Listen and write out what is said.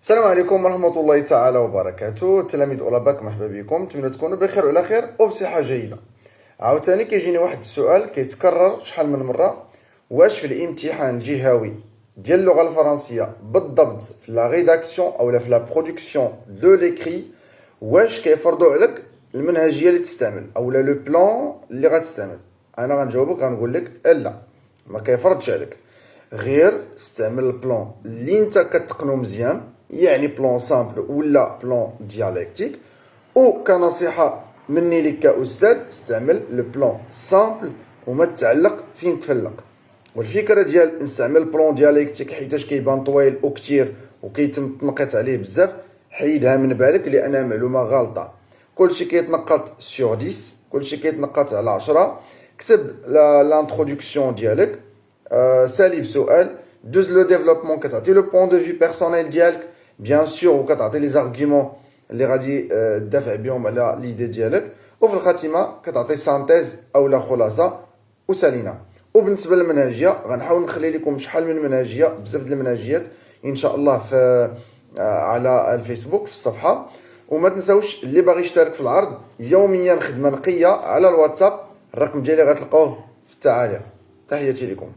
السلام عليكم ورحمة الله تعالى وبركاته. تلاميذ أولاباك مرحبا بكم، نتمنى تكونوا بخير وعلى خير وبصحة جيدة. عاوتاني كيجيني واحد السؤال كيتكرر شحال من مرة، واش في الامتحان الجهوي ديال اللغة الفرنسية بالضبط في لا ريداكسيون أو في لا برودكسيون دو ليكري واش كيفرضوا عليك المنهجية اللي تستعمل أو لو بلان اللي غتستعمل؟ أنا غنجاوبك غنقول لك لا، ما كيفرضش عليك، غير استعمل البلان اللي انت كتقنو مزيان، يعني بلان سامبل ولا بلان ديالكتيك. او كنصيحة مني لك كأستاذ استعمل لو بلان سامبل وما تتعلق فين تفلق. والفكرة ديال نستعمل بلان ديالكتيك حيتاش كيبان طويل وكتير وكيتم تنقيط عليه بزاف، حيدها من بالك لأنها معلومة غلطة. كلشي كيتنقط سور 10، كلشي كيتنقط على 10. كتب لانترودكسيون ديالك، سالي بسؤال، دوز لو ديفلوبمون كتعطي لو بوين دو في بيرسونيل ديالك بيان سور، وكتعطي لي زارغيومون اللي غادي تدافع بهم على ليدي ديالك، وفي الخاتمه كتعطي سانتيز اولا خلاصه وسالينا. وبالنسبه للمنهجيه غنحاول نخلي لكم شحال من منهجيه، بزاف د المنهجيات ان شاء الله في على الفيسبوك في الصفحه. وما تنساوش اللي باغي يشترك في العرض يوميا خدمه نقيه على الواتساب، الرقم ديالي غتلقاوه في التعاليق. تحياتي لكم.